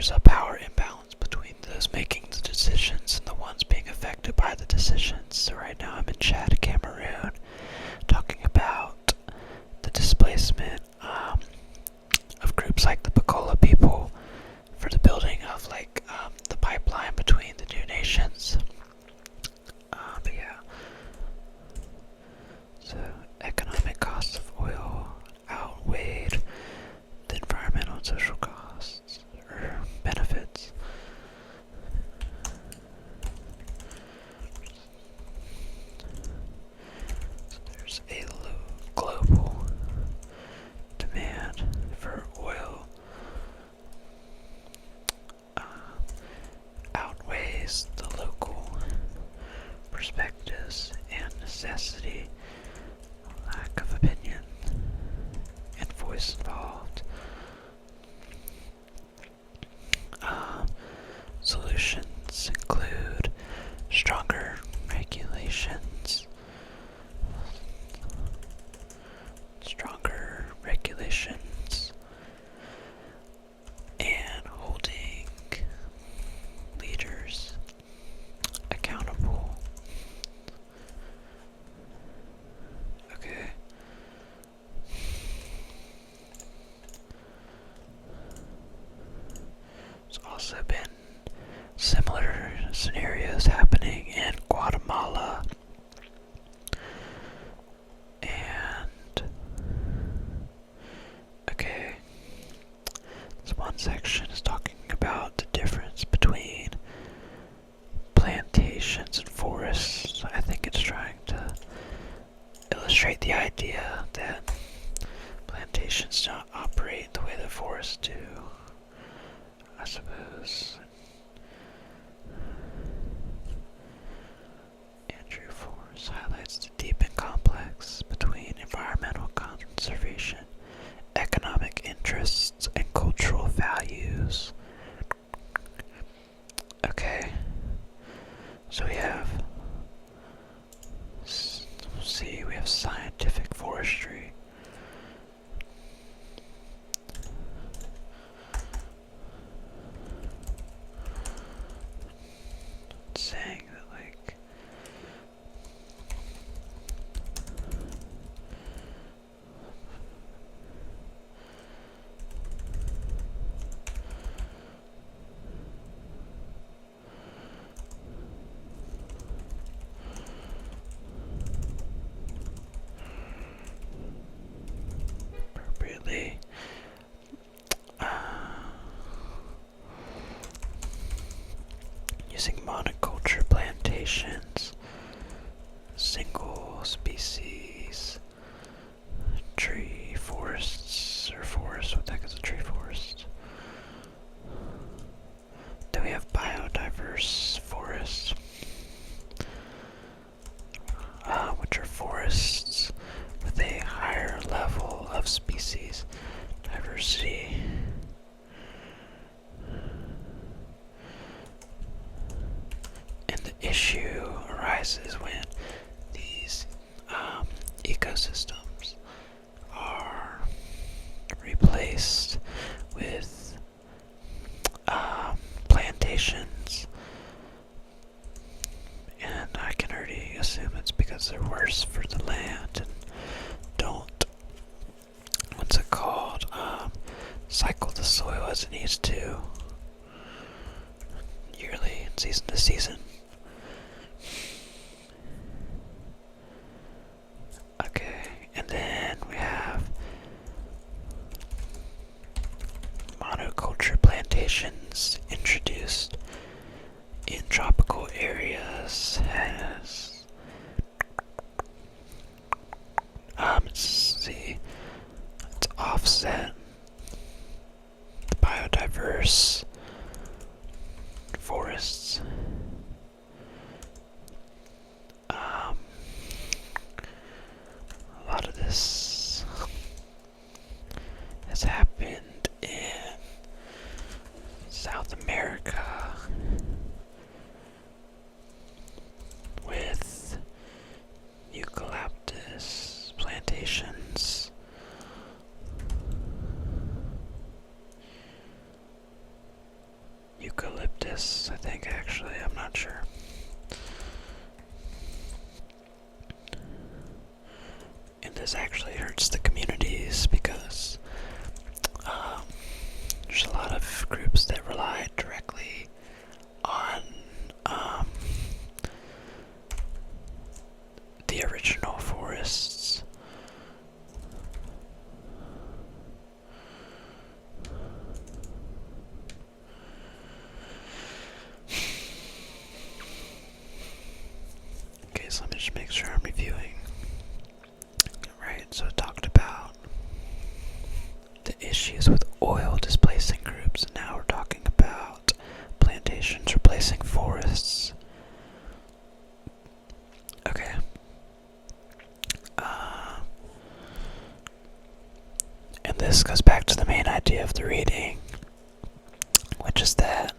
there's a power imbalance between those making the decisions and the ones being affected by the decisions. So right now I'm in Chad, Cameroon, talking about the displacement of groups like the Bakola people for the building of the pipeline between the two nations. But yeah, so economic costs of oil outweighed the environmental and social costs or benefits. So there's a global demand for oil outweighs the local perspectives and necessity, lack of opinion, and voice involved. Solutions include stronger regulations, and holding leaders accountable. Okay. There's also been similar scenarios happening in Guatemala and this one section is talking about the difference between plantations and forests. I think it's trying to illustrate the idea that plantations don't operate the way that forests do, I suppose. Andrew Forrest highlights the deep and complex between environmental conservation, economic interests, and cultural values. Okay, so we have scientific forestry. Saying that appropriately using monoculture plantations, single species tree forests, or forests, what the heck is a tree forest? Then we have biodiverse forests, which are forests with a higher level of species diversity. And the issue arises when these ecosystems are replaced with plantations, and I can already assume it's because they're worse for the land and don't, what's it called, cycle the soil as it needs to yearly and season to season. Okay, and then we have monoculture plantations introduced in tropical areas has it's offset the biodiverse forests. A lot of this has happened in South America with eucalyptus plantations. eucalyptus, I think, actually. I'm not sure. And this actually hurts the communities because there's a lot of groups that rely directly on the original forests. Okay, so let me just make sure I'm reviewing. Right, so it talked about the issues with oil displacing groups, and now we're talking about plantations replacing forests. Okay. And this goes back to the main idea of the reading, which is that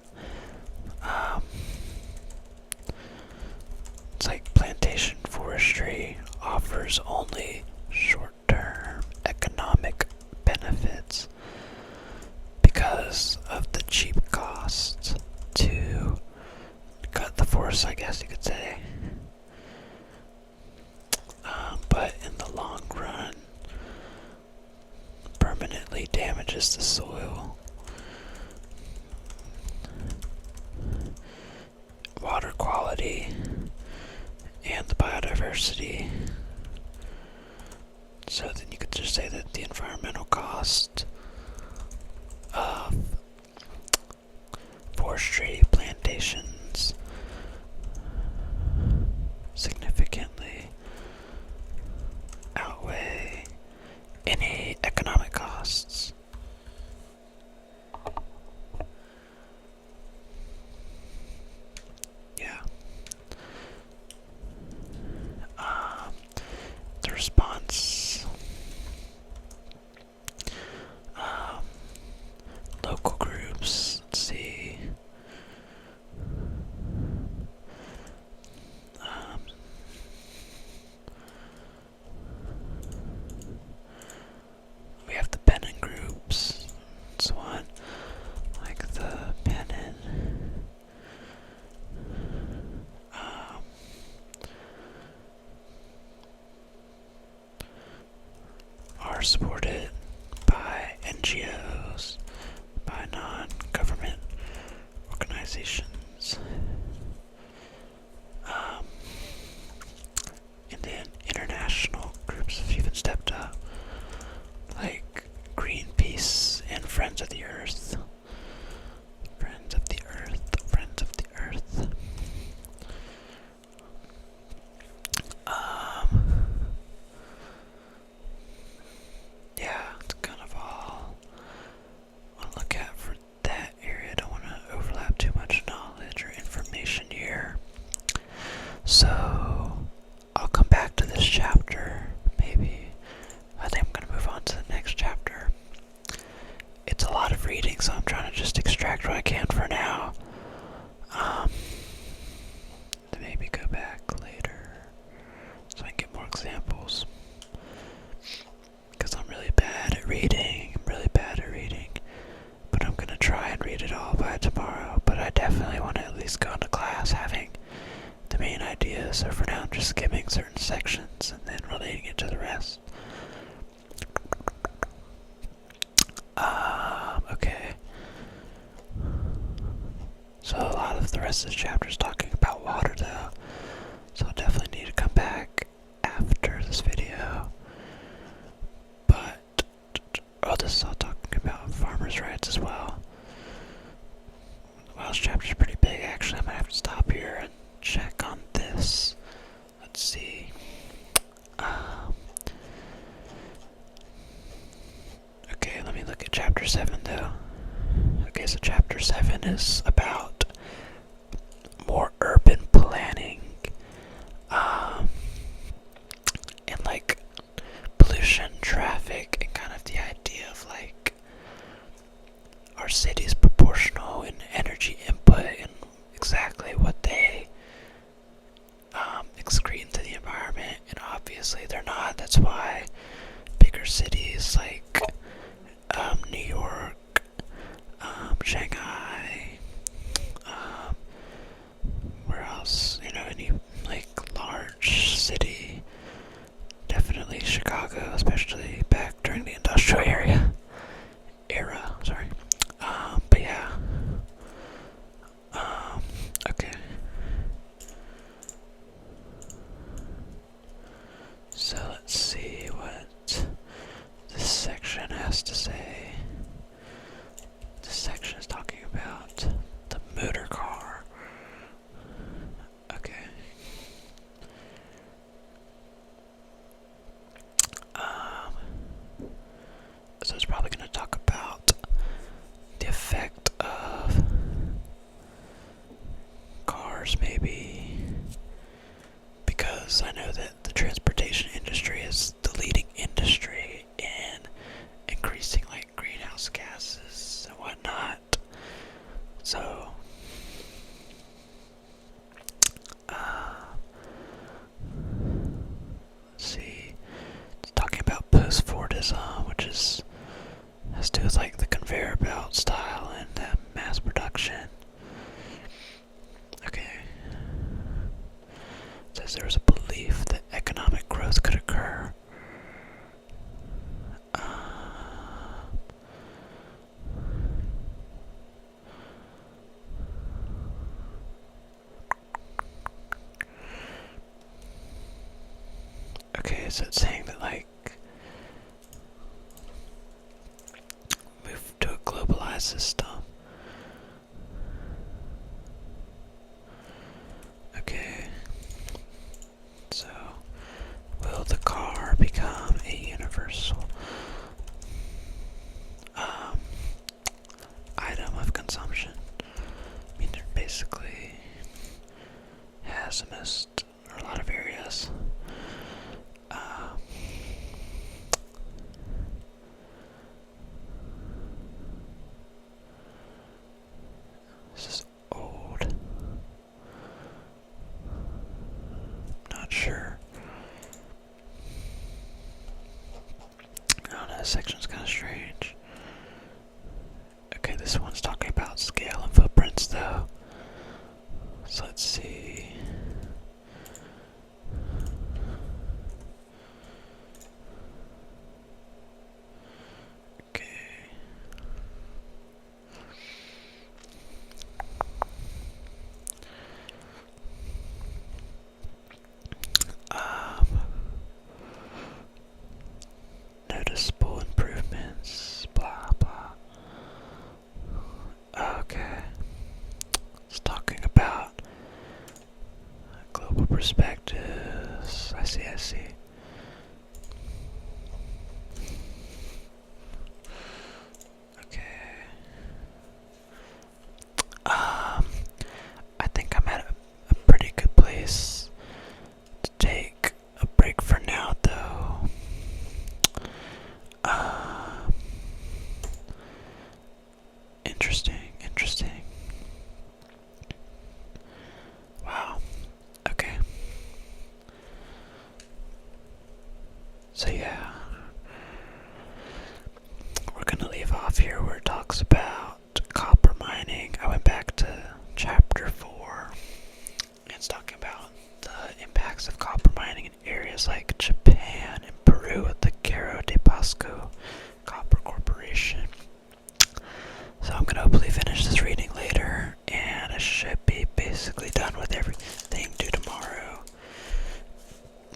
it's like plantation forestry offers only short-term economic benefits because of the cheap costs to cut the forest, I guess you could say. But in the long run, permanently damages the soil, water quality, and the biodiversity. So then you could just say that the environmental cost of forestry plantations significantly outweigh any economic costs. Yeah. The response, local groups, let's see. We have the Pennon groups, and so on, like the Pennon. Are supported by NGOs, by non-government organizations, and then international groups have even stepped up, like Greenpeace and Friends of the Earth. Friends of the Earth, Friends of the Earth. Yeah, it's kind of all I want to look at for that area. I don't want to overlap too much knowledge or information here. So I'll come back to this chapter, maybe. I think I'm going to move on to the next chapter. It's a lot of reading, so I'm trying to just extract what I can for now. To maybe go back later so I can get more examples. Because I'm really bad at reading. But I'm going to try and read it all by tomorrow. But I definitely want to at least go into class having the main idea. So for now I'm just skimming certain sections and then relating it to the rest. Okay. So a lot of the rest of this chapter is talking about water though. So I'll definitely need to come back after this video. But, this is all talking about farmers' rights as well. Well, this chapter's pretty big actually. I might have to stop here and check on this. Let's see. Okay, let me look at chapter 7 though. Okay, so chapter 7 is about more urban planning, and like pollution, traffic, and kind of the idea of like our cities proportional in energy input and exactly what they excrete into the environment. And obviously they're not. That's why bigger cities like New York, Shanghai, is it saying that, like, move to a globalized system? Okay. So, will the car become a universal item of consumption? I mean, it basically has a lot of areas. This is old. Not sure. I don't know, this section's kind of strange. Okay, this one's talking about scale and footprints, though. So let's see. Okay. Noticeable improvements, blah blah. Okay. It's talking about global perspectives. I see, I see. Okay. I think I'm at a pretty good place to take a break for now, though. Interesting. Wow. Okay. So yeah, we're gonna leave off here where it talks about copper mining. I went back to chapter 4. It's talking about the impacts of copper mining in areas like Japan and Peru with the Cerro de Pasco Copper Corporation. So I'm gonna hopefully finish this reading later, and I should be basically done with everything due tomorrow.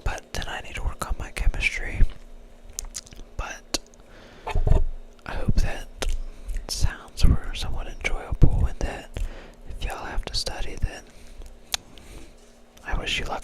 But then I need to work on my chemistry. But I hope that sounds were somewhat enjoyable, and that if y'all have to study, then I wish you luck.